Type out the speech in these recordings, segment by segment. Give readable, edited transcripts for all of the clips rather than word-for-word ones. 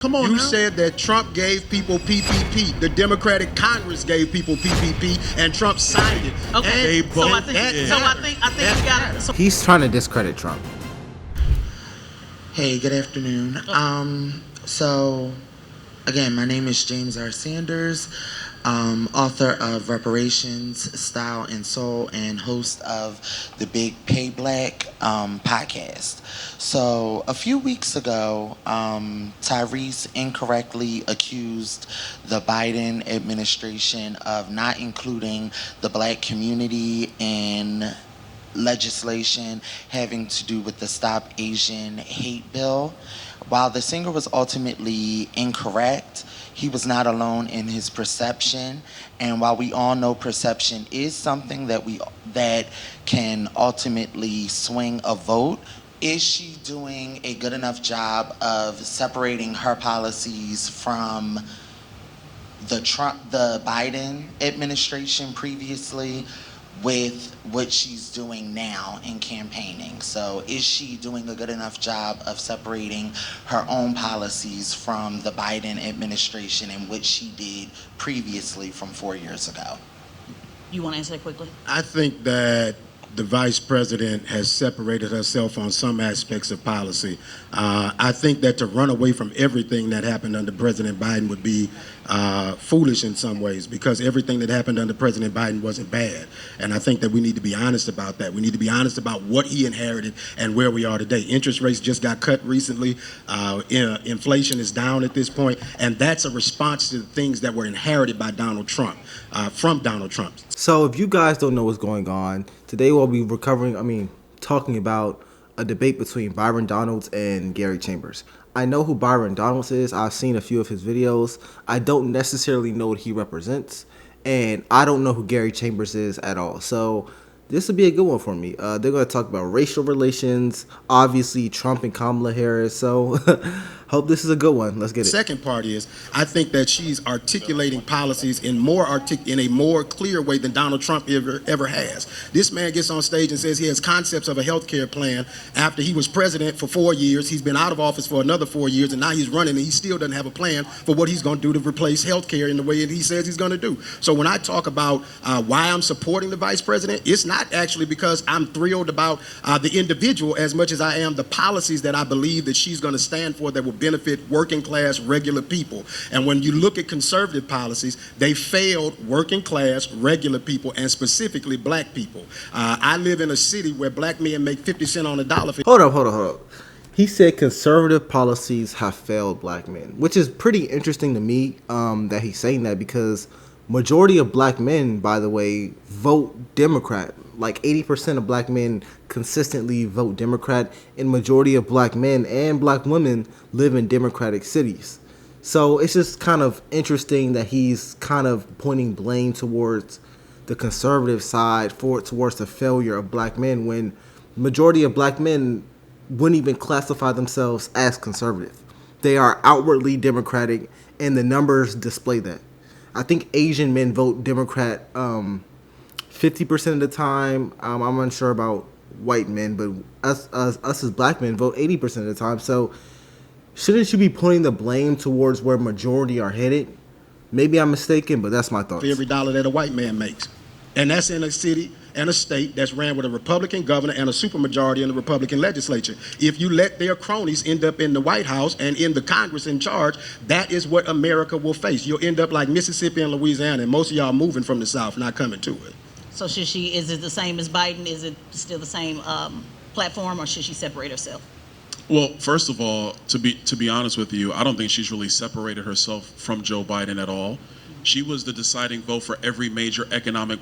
Come on You now. said that Trump gave people PPP. The Democratic Congress gave people PPP, and Trump signed it. Okay. And So I that think we got it. So He's trying to discredit Trump. Hey, good afternoon. So again, my name is James R. Sanders, author of Reparations, Style and Soul, and host of the Big Pay Black podcast. So a few weeks ago, Tyrese incorrectly accused the Biden administration of not including the black community in legislation having to do with the Stop Asian Hate Bill. While the singer was ultimately incorrect, he was not alone in his perception. And while we all know perception is something that can ultimately swing a vote, is she doing a good enough job of separating her policies from the Biden administration previously with what she's doing now in campaigning? So is she doing a good enough job of separating her own policies from the Biden administration and what she did previously from 4 years ago? you want to answer that quickly? I think that the vice president has separated herself on some aspects of policy. I think that to run away from everything that happened under President Biden would be foolish in some ways, because everything that happened under President Biden wasn't bad. And I think that we need to be honest about that. We need to be honest about what he inherited and where we are today. Interest rates just got cut recently. Inflation is down at this point, and that's a response to the things that were inherited by Donald Trump, from Donald Trump. So if you guys don't know what's going on, today we'll be talking about a debate between Byron Donalds and Gary Chambers. I know who Byron Donalds is. I've seen a few of his videos. I don't necessarily know what he represents, and I don't know who Gary Chambers is at all. So this would be a good one for me. They're going to talk about racial relations, obviously Trump and Kamala Harris. So hope this is a good one. Let's get it. Second part is, I think that she's articulating policies in a more clear way than Donald Trump ever has. This man gets on stage and says he has concepts of a health care plan after he was president for 4 years. He's been out of office for another 4 years, and now he's running, and he still doesn't have a plan for what he's going to do to replace health care in the way that he says he's going to do. So when I talk about why I'm supporting the vice president, it's not actually because I'm thrilled about the individual as much as I am the policies that I believe that she's going to stand for that will benefit working class, regular people. And when you look at conservative policies, they failed working class, regular people, and specifically black people. I live in a city where black men make 50 cents on a dollar. Hold up. He said conservative policies have failed black men, which is pretty interesting to me that he's saying that, because majority of black men, by the way, vote Democrat. Like 80% of black men consistently vote Democrat, and majority of black men and black women live in Democratic cities. So it's just kind of interesting that he's kind of pointing blame towards the conservative side towards the failure of black men, when majority of black men wouldn't even classify themselves as conservative. They are outwardly Democratic, and the numbers display that. I think Asian men vote Democrat 50% of the time. I'm unsure about white men, but us as black men vote 80% of the time. So shouldn't you be putting the blame towards where majority are headed? Maybe I'm mistaken, but that's my thoughts. For every dollar that a white man makes. And that's in a city and a state that's ran with a Republican governor and a supermajority in the Republican legislature. If you let their cronies end up in the White House and in the Congress in charge, that is what America will face. You'll end up like Mississippi and Louisiana, and most of y'all moving from the South, not coming to it. So is it the same as Biden? Is it still the same platform, or should she separate herself? Well, first of all, to be honest with you, I don't think she's really separated herself from Joe Biden at all. She was the deciding vote for every major economic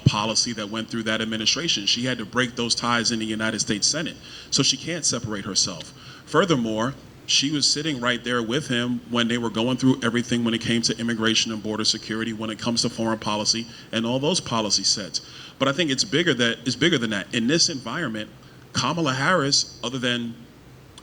policy that went through that administration. She had to break those ties in the United States Senate, so she can't separate herself. Furthermore, she was sitting right there with him when they were going through everything when it came to immigration and border security, when it comes to foreign policy and all those policy sets. But I think it's bigger than that. In this environment, Kamala Harris, other than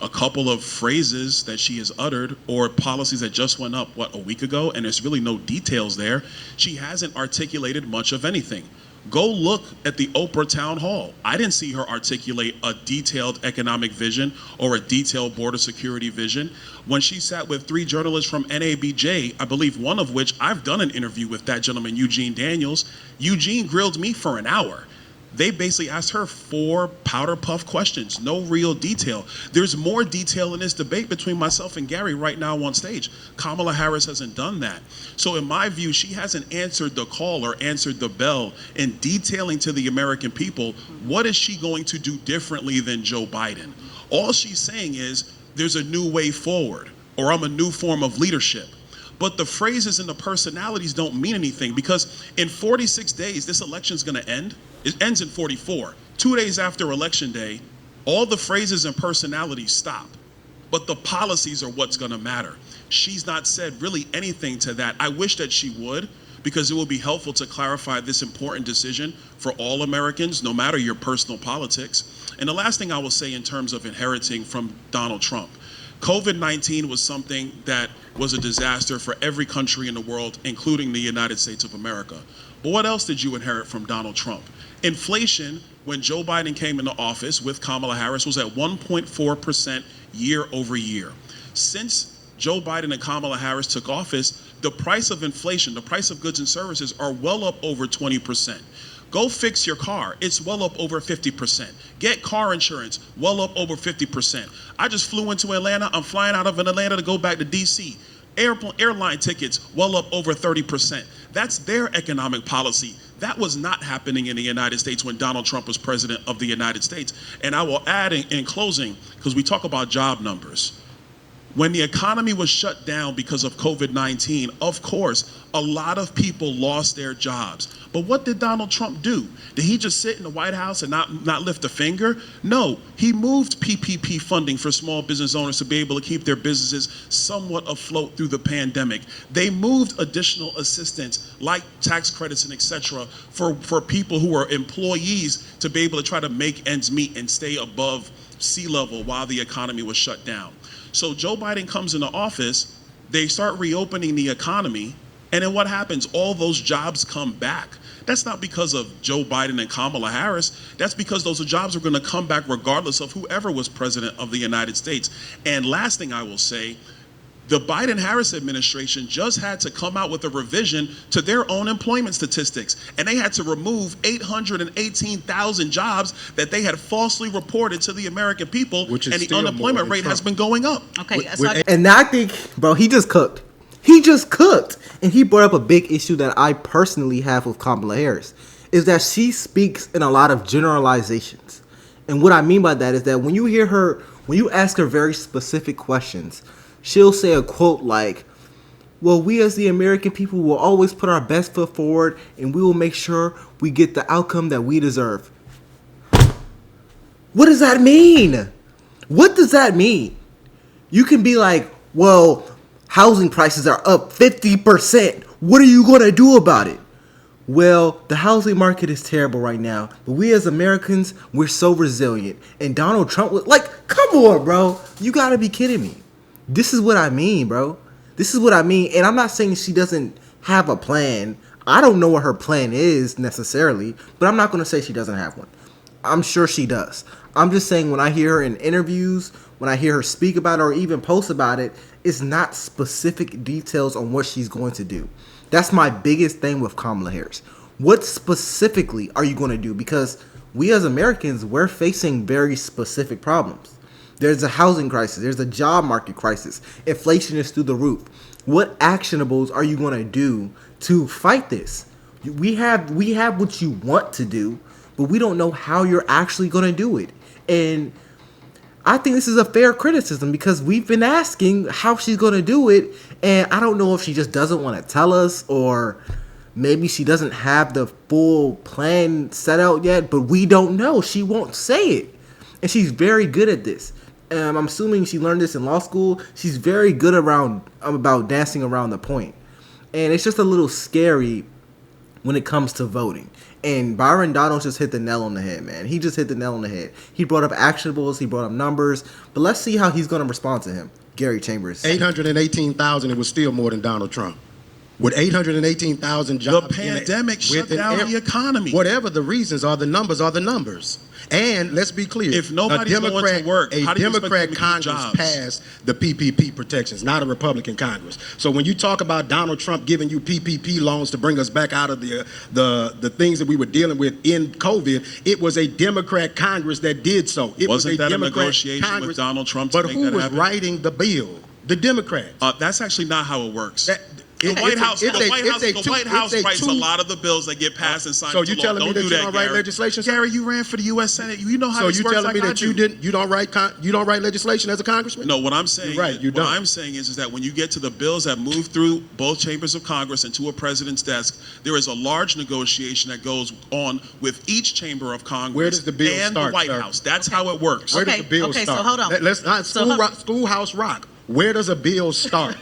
a couple of phrases that she has uttered or policies that just went up, a week ago, and there's really no details there, she hasn't articulated much of anything. Go look at the Oprah town hall. I didn't see her articulate a detailed economic vision or a detailed border security vision. When she sat with 3 journalists from NABJ, I believe one of which I've done an interview with that gentleman, Eugene Daniels. Eugene grilled me for an hour. They basically asked her 4 powder puff questions, no real detail. There's more detail in this debate between myself and Gary right now on stage. Kamala Harris hasn't done that. So in my view, she hasn't answered the call or answered the bell in detailing to the American people, what is she going to do differently than Joe Biden? All she's saying is, there's a new way forward, or I'm a new form of leadership. But the phrases and the personalities don't mean anything, because in 46 days, this election's gonna end. It ends in 44. 2 days after Election Day, all the phrases and personalities stop. But the policies are what's gonna matter. She's not said really anything to that. I wish that she would, because it will be helpful to clarify this important decision for all Americans, no matter your personal politics. And the last thing I will say in terms of inheriting from Donald Trump, COVID-19 was something that was a disaster for every country in the world, including the United States of America. But what else did you inherit from Donald Trump? Inflation, when Joe Biden came into office with Kamala Harris, was at 1.4% year over year. Since Joe Biden and Kamala Harris took office, the price of inflation, the price of goods and services are well up over 20%. Go fix your car. It's well up over 50%. Get car insurance, well up over 50%. I just flew into Atlanta. I'm flying out of Atlanta to go back to DC. Airline tickets, well up over 30%. That's their economic policy. That was not happening in the United States when Donald Trump was president of the United States. And I will add in closing, because we talk about job numbers. When the economy was shut down because of COVID-19, of course, a lot of people lost their jobs. But what did Donald Trump do? Did he just sit in the White House and not lift a finger? No, he moved PPP funding for small business owners to be able to keep their businesses somewhat afloat through the pandemic. They moved additional assistance like tax credits and et cetera for people who are employees to be able to try to make ends meet and stay above sea level while the economy was shut down. So Joe Biden comes into office, they start reopening the economy, and then what happens? All those jobs come back. That's not because of Joe Biden and Kamala Harris. That's because those jobs are going to come back regardless of whoever was president of the United States. And last thing I will say, the Biden-Harris administration just had to come out with a revision to their own employment statistics. And they had to remove 818,000 jobs that they had falsely reported to the American people. Which is and the still more unemployment than rate has Trump. been going up. Okay, so And I think, bro, he just cooked. He just cooked. And he brought up a big issue that I personally have with Kamala Harris, is that she speaks in a lot of generalizations. And what I mean by that is that when you hear her, when you ask her very specific questions, she'll say a quote like, well, we as the American people will always put our best foot forward and we will make sure we get the outcome that we deserve. What does that mean? What does that mean? You can be like, well, housing prices are up 50%. What are you going to do about it? Well, the housing market is terrible right now, but we as Americans, we're so resilient. And Donald Trump was like, come on, bro. You got to be kidding me. This is what I mean, bro. This is what I mean. And I'm not saying she doesn't have a plan. I don't know what her plan is necessarily, but I'm not going to say she doesn't have one. I'm sure she does. I'm just saying when I hear her in interviews, when I hear her speak about it or even post about it, it's not specific details on what she's going to do. That's my biggest thing with Kamala Harris. What specifically are you going to do? Because we as Americans, we're facing very specific problems. There's a housing crisis. There's a job market crisis. Inflation is through the roof. What actionables are you going to do to fight this? We have what you want to do, but we don't know how you're actually going to do it. And I think this is a fair criticism because we've been asking how she's going to do it. And I don't know if she just doesn't want to tell us, or maybe she doesn't have the full plan set out yet, but we don't know. She won't say it. And she's very good at this. I'm assuming she learned this in law school. She's very good about dancing around the point. And it's just a little scary when it comes to voting. And Byron Donalds just hit the nail on the head, man. He just hit the nail on the head. He brought up actionables. He brought up numbers. But let's see how he's going to respond to him. Gary Chambers. 818,000, it was still more than Donald Trump. with 818,000 jobs. The pandemic shut down the economy. Whatever the reasons are, the numbers are the numbers. And let's be clear, If nobody's going to work, how a do you expect them Democrat to keep Congress jobs? passed the PPP protections, not a Republican Congress. So when you talk about Donald Trump giving you PPP loans to bring us back out of the things that we were dealing with in COVID, it was a Democrat Congress that did so. It Wasn't was that a Democrat negotiation Congress, with Donald Trump to but make who that was happen? writing the bill? The Democrats. That's actually not how it works. The It- White it's a- House, it's the a- White it's House, a the two- White House it's a writes a two- lot of the bills that get passed and signed. So into you law. telling me Don't that do you don't write Gary. legislation, sir? Gary, you ran for the U.S. Senate. You know how So this you works telling me like I that you do. didn't, you don't write legislation as a congressman? No, what I'm saying, You're right, you what don't. I'm saying is that when you get to the bills that move through both chambers of Congress and to a president's desk, there is a large negotiation that goes on with each chamber of Congress Where does the bill and start, the White sir? House. That's how it works. Where does Okay, the bill okay, so start? hold on. Let's not So hold- schoolhouse rock. Where does a bill start?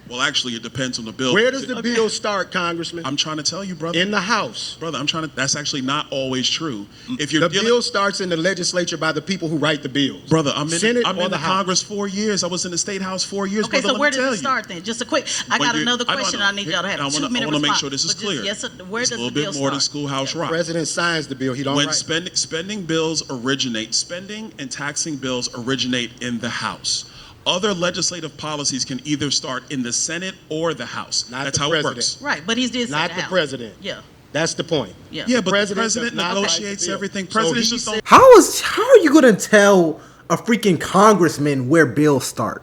Well, actually, it depends on the bill. Where does the bill start, Congressman? I'm trying to tell you, brother. In the House. Brother, I'm trying to. That's actually not always true. If you're The dealing, bill starts in the legislature by the people who write the bills. brother, I'm in Senate I'm or in the House? Congress 4 years. I was in the State House 4 years. Okay, brother, so let where me does tell it you. start then? Just a quick, I When got you- another I know, question I I know. need y'all to have I a wanna- 2-minute I wanna response. make sure this is But just- clear. Yes, sir, where It's does a little the bill bit more than start? schoolhouse The rock. president signs the bill. He don't When write. spending bills originate, spending and taxing bills originate in the House. Other legislative policies can either start in the Senate or the House. Not That's the how president. it works. Right, but he's did say Not the the House. president. Yeah, That's the point. yeah. Yeah, but the president president does not write the negotiates bill. everything. So Presidents he just said- don't. How are you gonna tell a freaking congressman where bills start?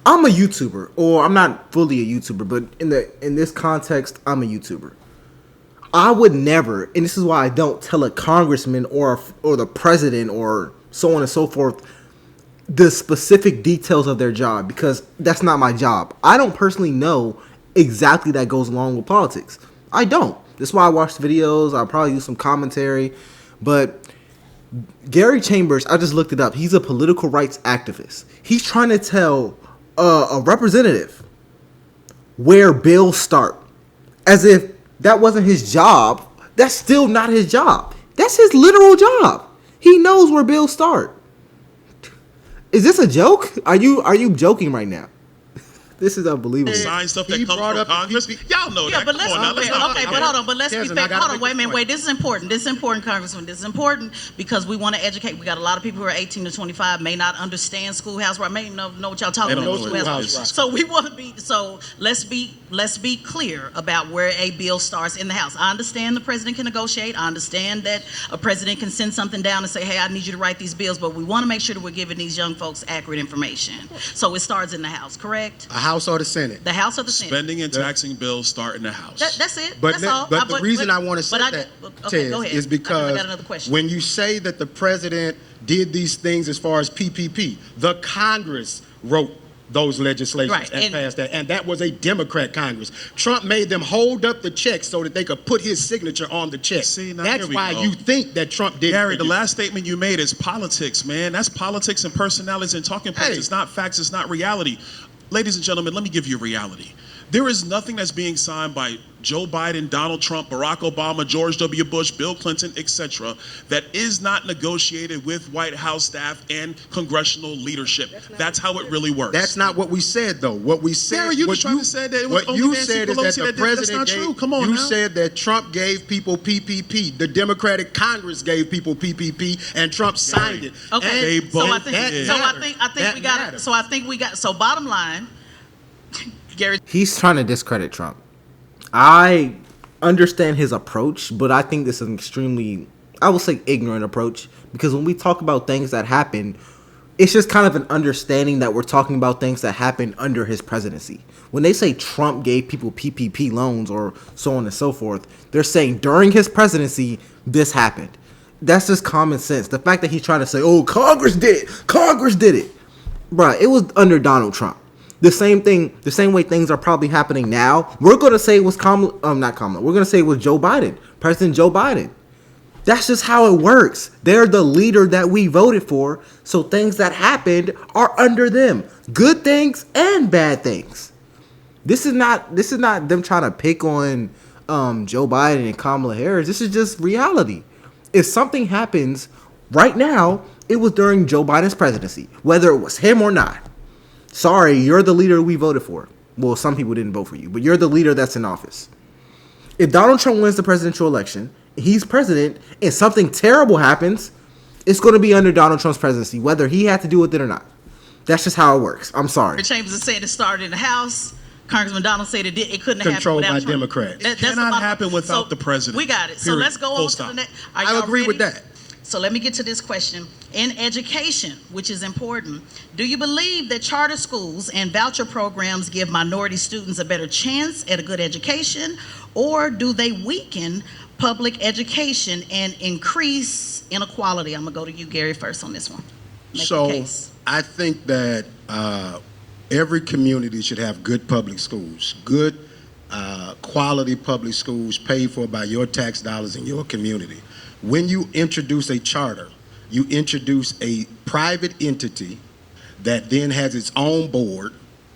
I'm a YouTuber, or I'm not fully a YouTuber, but in this context, I'm a YouTuber. I would never, and this is why I don't tell a congressman or the president or so on and so forth the specific details of their job, because that's not my job. I don't personally know exactly that goes along with politics. I don't. That's why I watch videos. I'll probably do some commentary, but Gary Chambers, I just looked it up. He's a political rights activist. He's trying to tell a representative where bills start, as if that wasn't his job. That's still not his job. That's his literal job. He knows where bills start. Is this a joke? Are you joking right now? This is unbelievable. Sign stuff that He comes brought from up- Congress. Y'all know Yeah, that. but Come let's on now. Let's okay, not. okay, but hold on, but let's be Kevin, I fair. gotta Hold on, make wait a this minute, point. wait. This is important. This is important, Congressman. This is important because we want to educate. We got a lot of people who are 18 to 25 may not understand schoolhouse rock, may know what y'all talking They don't about. know what schoolhouse rock. So we want to be. So let's be clear about where a bill starts in the House. I understand the president can negotiate. I understand that a president can send something down and say, "Hey, I need you to write these bills," but we want to make sure that we're giving these young folks accurate information. So it starts in the House, correct? A House or the Senate? The House or the Senate? Spending and taxing bills start in the House. That's it. But That's all. the reason I want to say but that, okay, go Tez, ahead. is because I got another question. when you say that the president did these things as far as PPP, the Congress wrote those legislations Right, and and- passed that, and that was a Democrat Congress. Trump made them hold up the check so that they could put his signature on the check. See, now That's here we why go. you think that Trump did. Gary, it the for you. last statement you made is politics, man. That's politics and personalities and talking points. Hey. It's not facts. It's not reality. Ladies and gentlemen, let me give you reality. There is nothing that's being signed by Joe Biden, Donald Trump, Barack Obama, George W. Bush, Bill Clinton, etc., that is not negotiated with White House staff and congressional leadership. That's how it really works. That's not what we said, though. What we said, Gary, you what just trying to say that it was what only you Nancy said is Pelosi that the that did- that's president not gave. true. Come on you now. said that Trump gave people PPP. The Democratic Congress gave people PPP, and Trump signed it. Okay, They so I both think, did. so I think That we got matters. it. So I think we got. So bottom line, Gary. He's trying to discredit Trump. I understand his approach, but I think this is an extremely, I will say, ignorant approach, because when we talk about things that happen, it's just kind of an understanding that we're talking about things that happened under his presidency. When they say Trump gave people PPP loans or so on and so forth, they're saying during his presidency, this happened. That's just common sense. The fact that he's trying to say, oh, Congress did it. Bruh, it was under Donald Trump. The same thing, the same way things are probably happening now. We're going to say it was not Kamala. We're going to say it was Joe Biden, President Joe Biden. That's just how it works. They're the leader that we voted for, so things that happened are under them. Good things and bad things. This is not them trying to pick on Joe Biden and Kamala Harris. This is just reality. If something happens right now, it was during Joe Biden's presidency, whether it was him or not. Sorry, you're the leader we voted for. Well, some people didn't vote for you, but you're the leader that's in office. If Donald Trump wins the presidential election, he's president, and something terrible happens, it's going to be under Donald Trump's presidency, whether he had to do with it or not. That's just how it works. I'm sorry. Chambers has said it started in the House. Congressman Donald said it couldn't have Controlled happened by without Trump. Democrats. That's Cannot a lot. happen without the president. We got it. So Period. let's go Full on stop. to the next. I agree with that. So let me get to this question. In education, which is important, do you believe that charter schools and voucher programs give minority students a better chance at a good education, or do they weaken public education and increase inequality? I'm gonna go to you, Gary, first on this one. Make your case. I think that every community should have good public schools, good quality public schools paid for by your tax dollars in your community. When you introduce a charter, you introduce a private entity that then has its own board,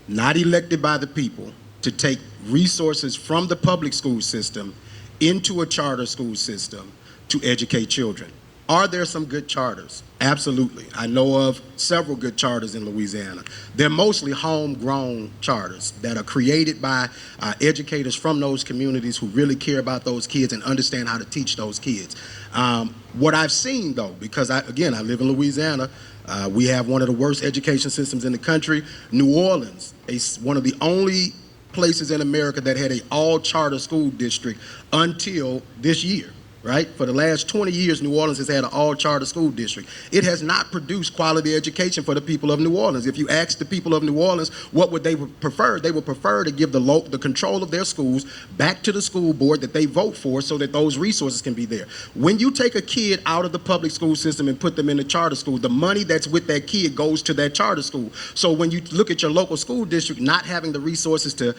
not elected by the people, to take resources from the public school system into a charter school system to educate children. Are there some good charters? Absolutely. I know of several good charters in Louisiana. They're mostly homegrown charters that are created by educators from those communities who really care about those kids and understand how to teach those kids. What I've seen, though, because I live in Louisiana, we have one of the worst education systems in the country. New Orleans, one of the only places in America that had an all-charter school district until this year. Right? For the last 20 years, New Orleans has had an all-charter school district. It has not produced quality education for the people of New Orleans. If you ask the people of New Orleans what would they prefer, they would prefer to give the control of their schools back to the school board that they vote for so that those resources can be there. When you take a kid out of the public school system and put them in the charter school, the money that's with that kid goes to that charter school. So when you look at your local school district not having the resources to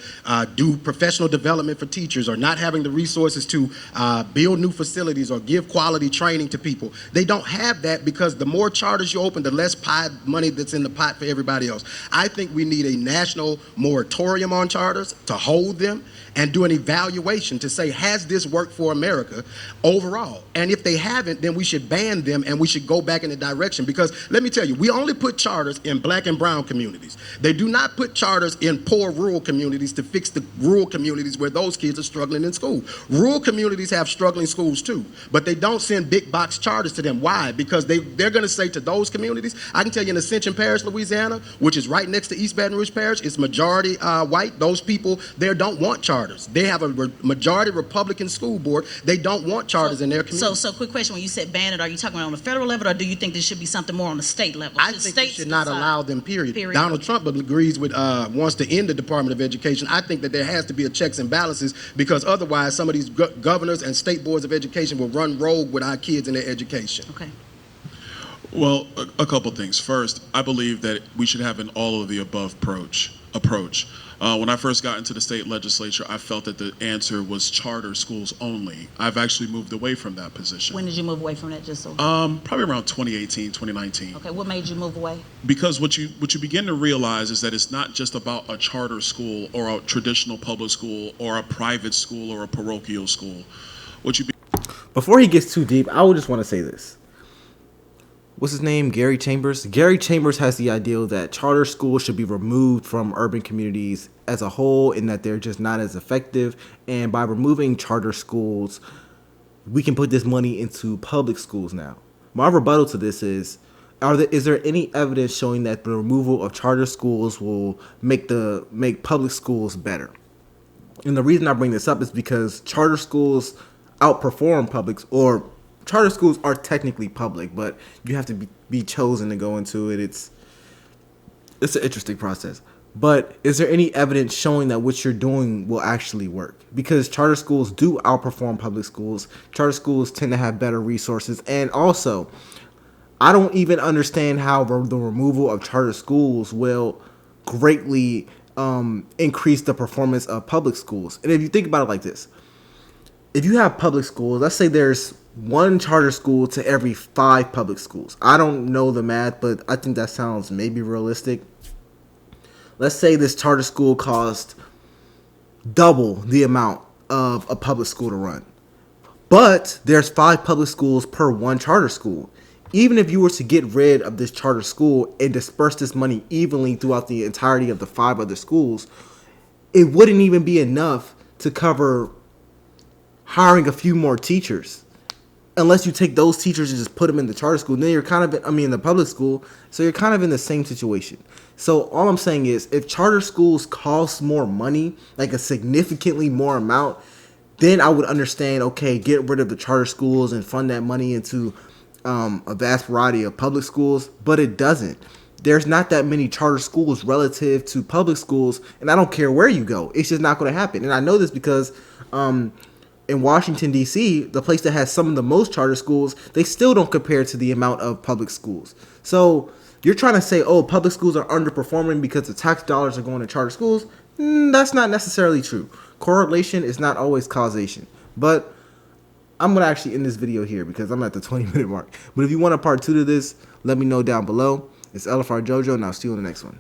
do professional development for teachers, or not having the resources to build new facilities or give quality training to people. They don't have that because the more charters you open, the less money that's in the pot for everybody else. I think we need a national moratorium on charters to hold them and do an evaluation to say, has this worked for America overall? And if they haven't, then we should ban them and we should go back in the direction. Because let me tell you, we only put charters in black and brown communities. They do not put charters in poor rural communities to fix the rural communities where those kids are struggling in school. Rural communities have struggling schools too, but they don't send big box charters to them. Why? Because they're going to say to those communities, I can tell you in Ascension Parish, Louisiana, which is right next to East Baton Rouge Parish, it's majority white. Those people there don't want charters. They have a majority Republican school board. They don't want charters in their community. So quick question. When you said ban it, are you talking about on the federal level, or do you think there should be something more on the state level? I think we should not allow them, period. Donald Trump agrees with, wants to end the Department of Education. I think that there has to be a checks and balances, because otherwise some of these governors and state boards of education will run rogue with our kids and their education. Okay. Well, a couple things. First, I believe that we should have an all of the above approach. When I first got into the state legislature, I felt that the answer was charter schools only. I've actually moved away from that position. When did you move away from that? Just so. Probably around 2018, 2019. Okay, what made you move away? Because what you begin to realize is that it's not just about a charter school or a traditional public school or a private school or a parochial school. Before he gets too deep, I would just want to say this. What's his name? Gary Chambers. Gary Chambers has the ideal that charter schools should be removed from urban communities as a whole, and that they're just not as effective. And by removing charter schools, we can put this money into public schools now. My rebuttal to this is there any evidence showing that the removal of charter schools will make public schools better? And the reason I bring this up is because charter schools outperform charter schools are technically public, but you have to be chosen to go into it. It's an interesting process. But is there any evidence showing that what you're doing will actually work? Because charter schools do outperform public schools. Charter schools tend to have better resources. And also, I don't even understand how the removal of charter schools will greatly increase the performance of public schools. And if you think about it like this, if you have public schools, let's say there's one charter school to every 5 public schools. I don't know the math, but I think that sounds maybe realistic. Let's say this charter school cost double the amount of a public school to run. But there's 5 public schools per one charter school. Even if you were to get rid of this charter school and disperse this money evenly throughout the entirety of the 5 other schools, it wouldn't even be enough to cover hiring a few more teachers. Unless you take those teachers and just put them in the charter school, then you're kind of, in the public school, so you're kind of in the same situation. So all I'm saying is, if charter schools cost more money, like a significantly more amount, then I would understand, okay, get rid of the charter schools and fund that money into a vast variety of public schools, but it doesn't. There's not that many charter schools relative to public schools, and I don't care where you go. It's just not going to happen. And I know this because in Washington, D.C., the place that has some of the most charter schools, they still don't compare to the amount of public schools. So you're trying to say, oh, public schools are underperforming because the tax dollars are going to charter schools. That's not necessarily true. Correlation is not always causation. But I'm going to actually end this video here because I'm at the 20-minute mark. But if you want a part 2 to this, let me know down below. It's LFR Jojo, and I'll see you in the next one.